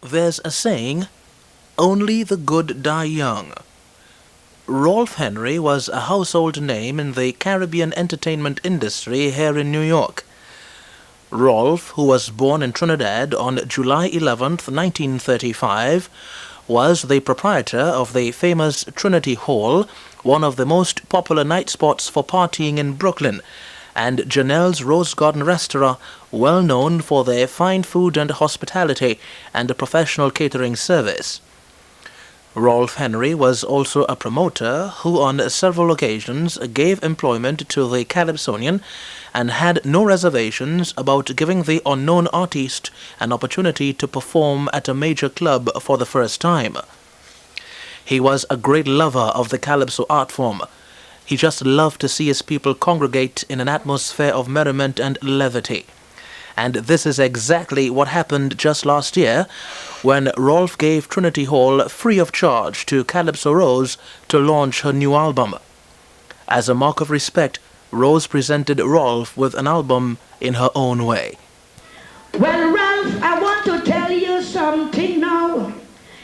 There's a saying, only the good die young. Rolph Henry was a household name in the Caribbean entertainment industry here in New York. Rolph, who was born in Trinidad on July 11, 1935, was the proprietor of the famous Trinity Hall, one of the most popular night spots for partying in Brooklyn, and Janelle's Rose Garden Restaurant, well known for their fine food and hospitality and a professional catering service. Rolph Henry was also a promoter who on several occasions gave employment to the Calypsonian and had no reservations about giving the unknown artist an opportunity to perform at a major club for the first time. He was a great lover of the Calypso art form. He just loved to see his people congregate in an atmosphere of merriment and levity. And this is exactly what happened just last year when Rolph gave Trinity Hall free of charge to Calypso Rose to launch her new album. As a mark of respect, Rose presented Rolph with an album in her own way. Well, Rolph, I want to tell you something now.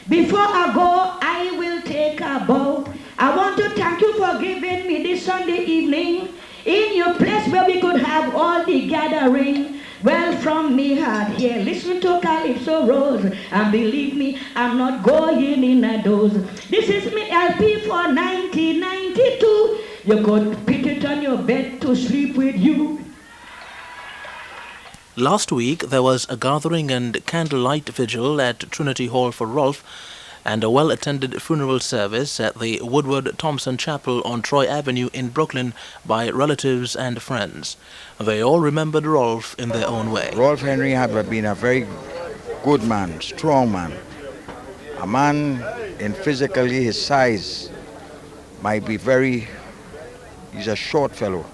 Before I go, I will take a bow. I want to thank you for giving me this Sunday evening in your place where we could have all the gathering. Well, from me heart here, listen to Calypso Rose, and believe me, I'm not going in a doze. This is me LP for 1992. You could put it on your bed to sleep with you. Last week, there was a gathering and candlelight vigil at Trinity Hall for Rolph, and a well-attended funeral service at the Woodward Thompson Chapel on Troy Avenue in Brooklyn by relatives and friends. They all remembered Rolph in their own way. Rolph Henry had been a very good man, strong man. A man in physically his size might be he's a short fellow.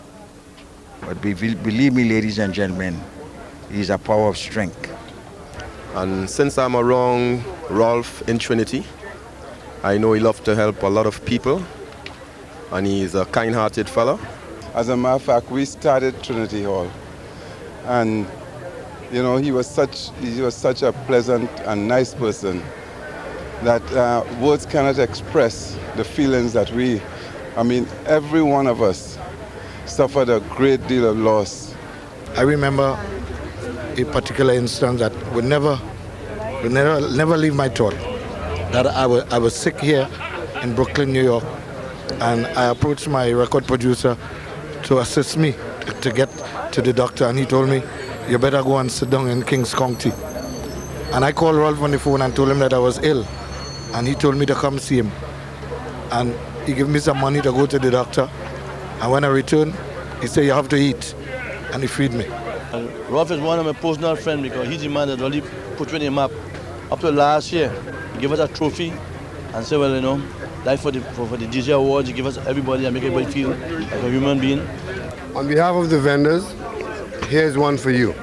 But believe me, ladies and gentlemen, he's a power of strength. And since I'm around Rolph in Trinity, I know he loves to help a lot of people, and he's a kind-hearted fellow. As a matter of fact, we started Trinity Hall, and you know he was such a pleasant and nice person that words cannot express the feelings that every one of us suffered a great deal of loss. I remember a particular instance that would never leave my thought. That I was sick here in Brooklyn, New York, and I approached my record producer to assist me to get to the doctor, and he told me, you better go and sit down in Kings County. And I called Rolph on the phone and told him that I was ill, and he told me to come see him. And he gave me some money to go to the doctor, and when I returned, he said, you have to eat, and he freed me. Rolph is one of my personal friends because he's the man that really put me in the map. Up to last year, he gave us a trophy and said, well, you know, like for the DJ Awards, he give us everybody and make everybody feel like a human being. On behalf of the vendors, here's one for you.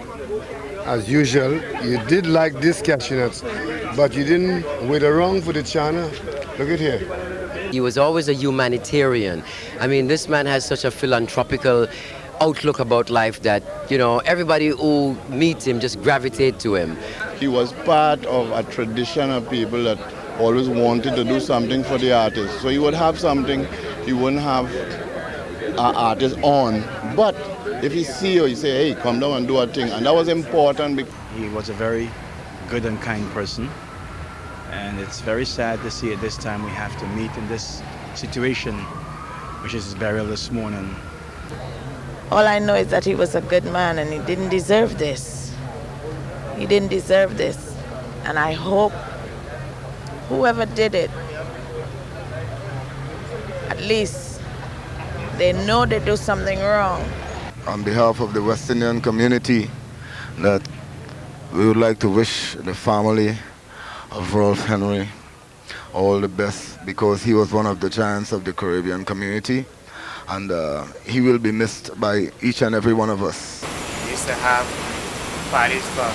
As usual, you did like this cashew nuts, but you didn't wait around for the china. Look at here. He was always a humanitarian. I mean, this man has such a philanthropical outlook about life that, you know, everybody who meets him just gravitate to him. He was part of a tradition of people that always wanted to do something for the artist. So he would have something, he wouldn't have an artist on, but if he see you, he say, hey, come down and do a thing. And that was important. He was a very good and kind person. And it's very sad to see at this time we have to meet in this situation, which is his burial this morning. All I know is that he was a good man and he didn't deserve this. He didn't deserve this. And I hope whoever did it, at least they know they do something wrong. On behalf of the West Indian community, that we would like to wish the family of Rolph Henry all the best, because he was one of the giants of the Caribbean community, and he will be missed by each and every one of us. We used to have parties for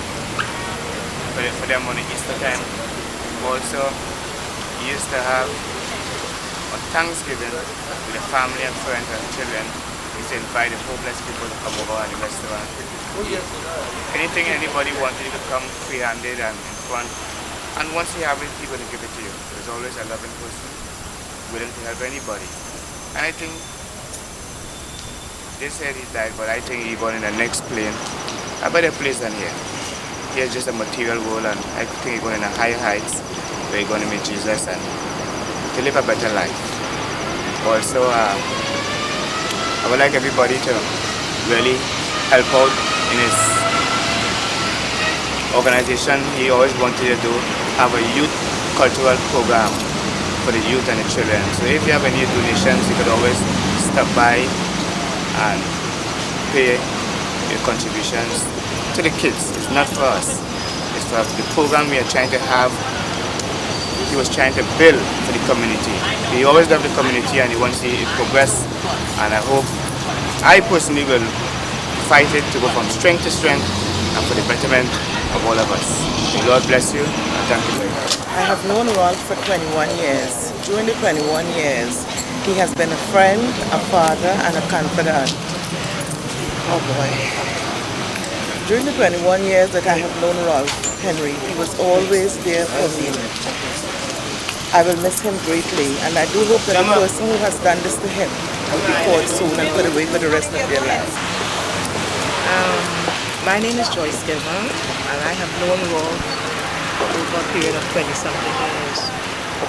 them on the Easter time. Also, we used to have on Thanksgiving with the family and friends and children. We used to invite the homeless people to come over at the restaurant. Anything anybody wanted, you could come free-handed and in front. And once you have it, people to give it to you. There's always a loving person willing to help anybody. And I think they said he died, but I think he born in the next plane, a better place than here. Here's just a material world, and I think he's going in a higher heights where he's going to meet Jesus and to live a better life. Also, I would like everybody to really help out in his organization. He always wanted to have a youth cultural program for the youth and the children. So if you have any donations, you could always stop by and pay your contributions to the kids. It's not for us. It's for the program we are trying to have. He was trying to build for the community. He always loved the community and he wants to see it progress. And I hope, I personally will fight it to go from strength to strength and for the betterment of all of us. May God bless you and thank you very much. I have known Rolph for 21 years. During the 21 years, he has been a friend, a father, and a confidant. Oh boy. During the 21 years that I have known Rolph Henry, he was always there for me. I will miss him greatly, and I do hope that the person who has done this to him will be caught soon and put away for the rest of their lives. My name is Joyce Gilmer, and I have known Rolph over a period of 20-something years.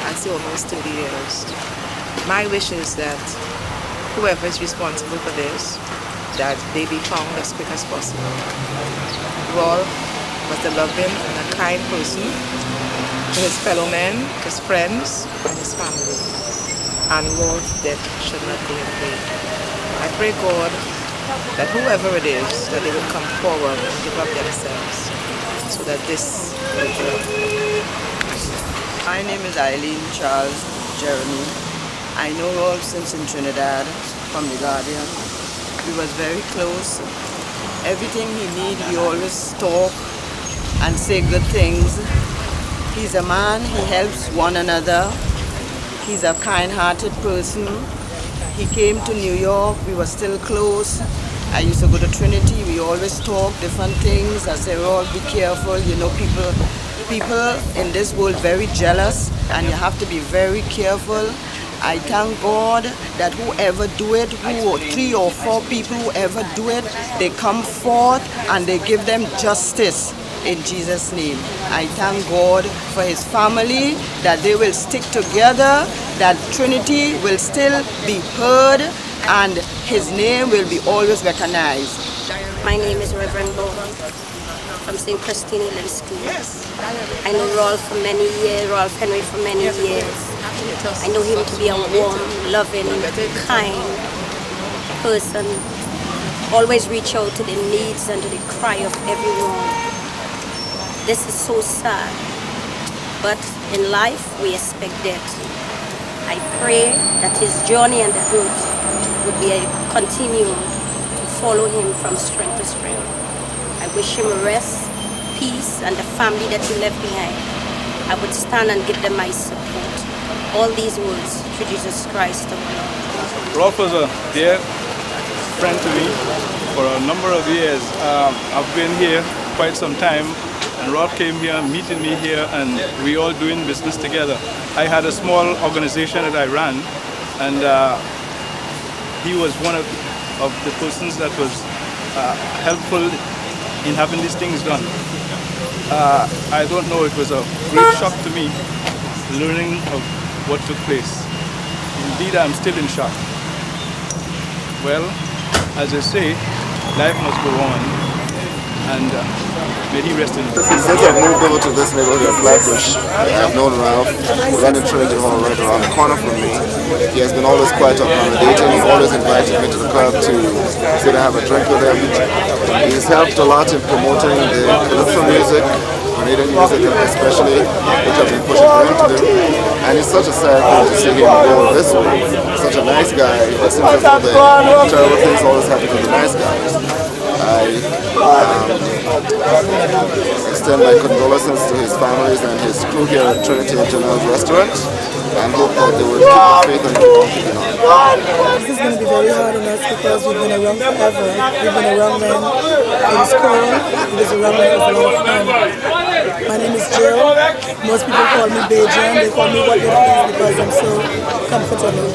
I say almost 30 years. My wish is that whoever is responsible for this, that they be found as quick as possible. Rolph was a loving and a kind person to his fellow men, his friends, and his family. And Rolph's death should not go in vain. I pray God that whoever it is, that they will come forward and give up themselves so that this will be. My name is Eileen Charles Jeremy. I know Rolph since in Trinidad from The Guardian. We was very close. Everything he need, he always talk and say good things. He's a man, he helps one another. He's a kind-hearted person. He came to New York, we were still close. I used to go to Trinity, we always talk different things. I say, Rolph, be careful. You know, people in this world very jealous, and you have to be very careful. I thank God that whoever do it, 3 or 4 people, whoever do it, they come forth and they give them justice in Jesus' name. I thank God for his family, that they will stick together, that Trinity will still be heard, and his name will be always recognized. My name is Reverend Bowen from St. Christine Lay School. I know Rolph for many years, Rolph Henry for many years. I know him to be a warm, loving, kind person. Always reach out to the needs and to the cry of everyone. This is so sad, but in life we expect death. I pray that his journey and the route would be a continue to follow him from strength to strength. I wish him rest, peace, and the family that he left behind. I would stand and give them my support. All these words through Jesus Christ our Lord. Rolph was a dear friend to me for a number of years. I've been here quite some time, and Rolph came here, meeting me here, and we all doing business together. I had a small organization that I ran, and he was one of the persons that was helpful in having these things done. I don't know, it was a great shock to me, learning of what took place. Indeed, I'm still in shock. Well, as I say, life must go on, and may he rest in peace. Since I've moved over to this neighborhood of Flatbush, I've known Rolph, running Trinity Hall right around the corner from me. He has been always quite accommodating. He always invited me to the club to sit and have a drink with him. He's helped a lot in promoting the calypso music, Canadian music especially, which I've been pushing for him to do. And it's such a sad thing to see him go this way. Such a nice guy. It seems as though the terrible things always happen to the nice guys. I extend my condolences to his families and his crew here at Trinity General's Restaurant, and hope that they will keep the faith and keep on keeping on. This is going to be very hard on us because we've been around forever. We've been around men in school, he was around men for a long time. My name is Jill. Most people call me Beijing. They call me what they please because I'm so comfortable.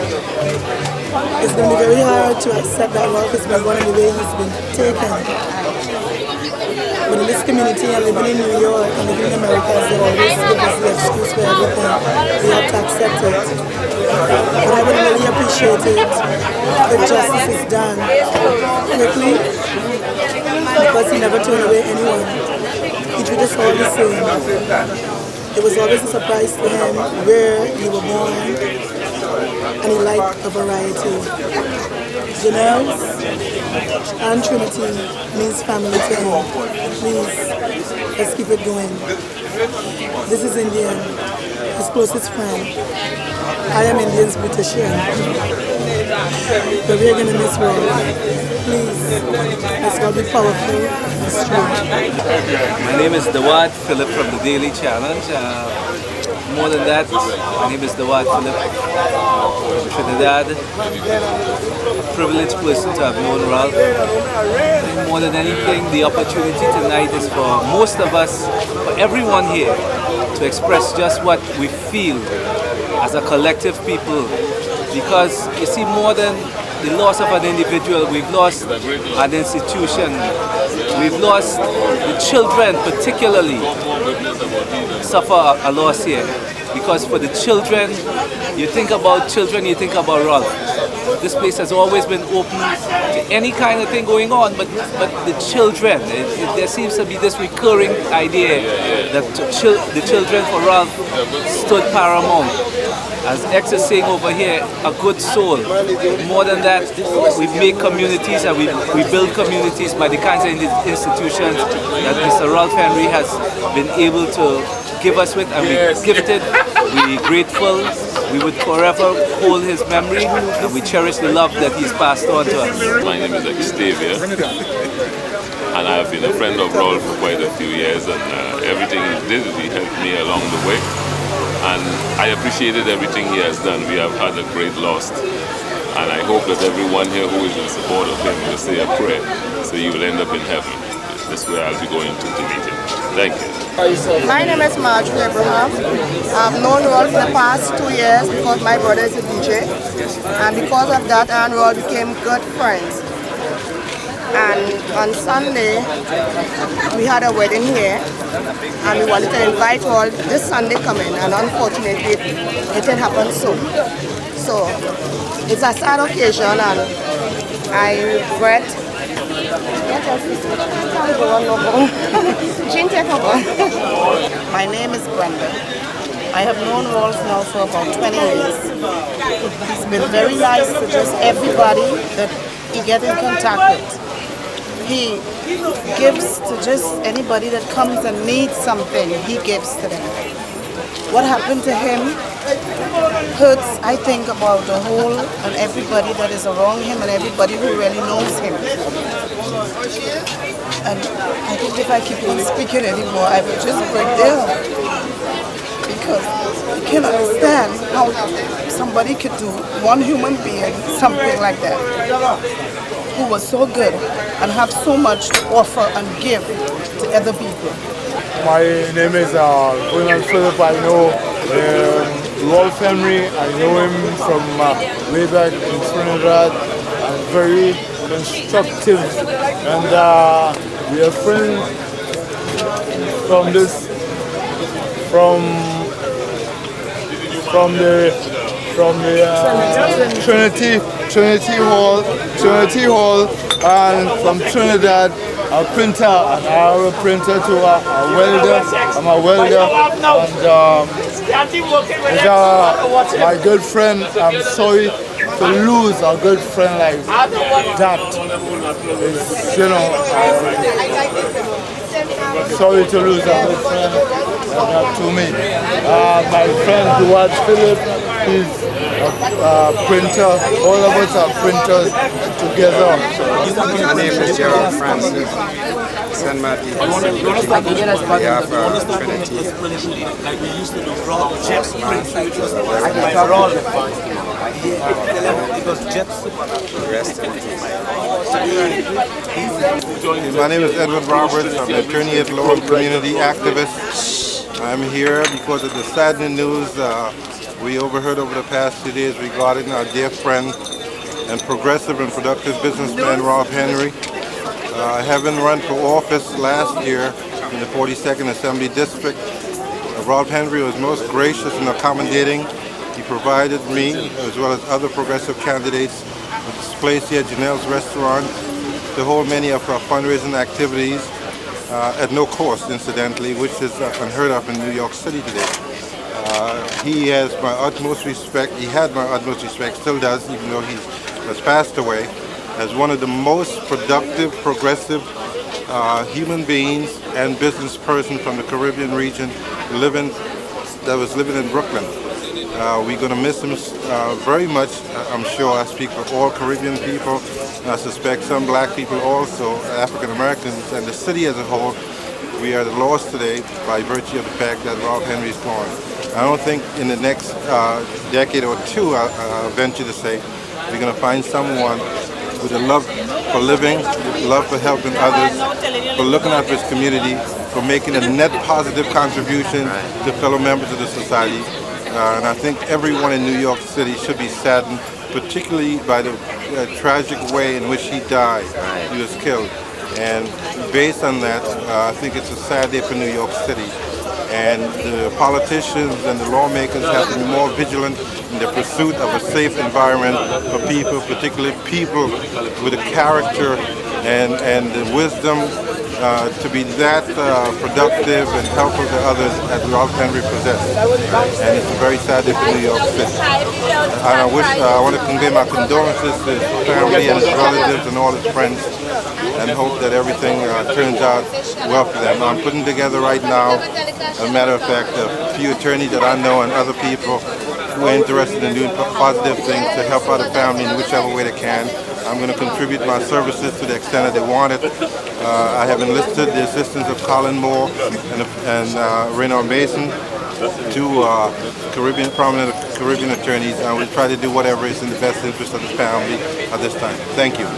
It's going to be very hard to accept that Rolph has been gone and the way he's been taken. But in this community and living in New York and living in America, they always give us the excuse for everything. We have to accept it. But I would really appreciate it if justice is done quickly, because he never turned away anyone. He treated us all the same. It was always a surprise to him where you were born, and he liked a variety. Janelle's and Trinity means family to him. Please, let's keep it going. This is Indian, his closest friend. I am Indian's beautician. But we're going to miss Rolph. Please, let's all be powerful and strong. My name is Dawad Philip from the Daily Challenge. More than that, my name is Dawad Philip from Trinidad. A privileged person to have known Rolph. More than anything, the opportunity tonight is for most of us, for everyone here, to express just what we feel as a collective people. Because you see, more than the loss of an individual, we've lost an institution. We've lost the children, particularly, suffer a loss here. Because for the children, you think about children, you think about Rolph. This place has always been open to any kind of thing going on, but the children, there seems to be this recurring idea that the children for Rolph stood paramount. As X is saying over here, a good soul. More than that, we make communities and we build communities by the kinds of institutions that Mr. Rolph Henry has been able to give us with, and we're gifted, we're grateful, we would forever hold his memory, and we cherish the love that he's passed on to us. My name is Xavier, and I have been a friend of Rolph for quite a few years, and everything he did, he helped me along the way. And I appreciated everything he has done. We have had a great loss. And I hope that everyone here who is in support of him will say a prayer so he will end up in heaven. This way I'll be going to meet him. Thank you. My name is Marjorie Abraham. I've known Rolph for the past 2 years because my brother is a DJ. And because of that, I and Rolph became good friends. And on Sunday, we had a wedding here, and we wanted to invite all this Sunday coming, and unfortunately, it didn't happen soon. So, it's a sad occasion, and I regret. My name is Brenda. I have known Rolph now for about 20 years. He's been very nice to just everybody that he gets in contact with. He gives to just anybody that comes and needs something, he gives to them. What happened to him hurts, I think, about the whole and everybody that is around him and everybody who really knows him. And I think if I keep on speaking anymore, I will just break down. Because I can't understand how somebody could do, one human being, something like that, who was so good and have so much to offer and give to other people. My name is Philip. I know Rolph Henry. I know him from way back in Trinidad. And very constructive, and we are friends from the Trinity Hall, and from Trinidad, a printer, and I have a printer to a welder. I'm a welder, and he's my good friend. I'm sorry to lose a good friend like that. It's, you know, sorry to lose a good friend like that to me. My friend Dawad Philip, he's a printer. All of us are printers together. My name is Gerald Francis. St. Martin. On behalf of Trinity. Like we used to do raw jets. My name is Edward Roberts. I'm an attorney at law and community activist. I'm here because of the saddening news we overheard over the past 2 days regarding our dear friend and progressive and productive businessman Rolph Henry. Having run for office last year in the 42nd Assembly District, Rolph Henry was most gracious and accommodating. He provided me, as well as other progressive candidates, with this place here, Janelle's Restaurant, to hold many of our fundraising activities at no cost, incidentally, which is unheard of in New York City today. He has my utmost respect. He had my utmost respect, still does, even though he has passed away, as one of the most productive, progressive human beings and business person from the Caribbean region that was living in Brooklyn. We're going to miss him very much, I'm sure. I speak for all Caribbean people. I suspect some black people also, African Americans, and the city as a whole. We are lost today by virtue of the fact that Rolph Henry is gone. I don't think in the next decade or two, I'll venture to say, we're going to find someone with a love for living, with love for helping others, for looking after his community, for making a net positive contribution to fellow members of the society. And I think everyone in New York City should be saddened, particularly by the tragic way in which he died. He was killed. And based on that, I think it's a sad day for New York City. And the politicians and the lawmakers have to be more vigilant in the pursuit of a safe environment for people, particularly people with the character and the wisdom to be that productive and helpful to others as Rolph Henry possessed. And it's a very sad day for New York City. And I want to convey my condolences to his family and his relatives and all his friends, and hope that everything turns out well for them. I'm putting together right now, as a matter of fact, a few attorneys that I know and other people who are interested in doing positive things to help out the family in whichever way they can. I'm going to contribute my services to the extent that they want it. I have enlisted the assistance of Colin Moore and Raynor Mason, two prominent Caribbean attorneys, and we'll try to do whatever is in the best interest of the family at this time. Thank you.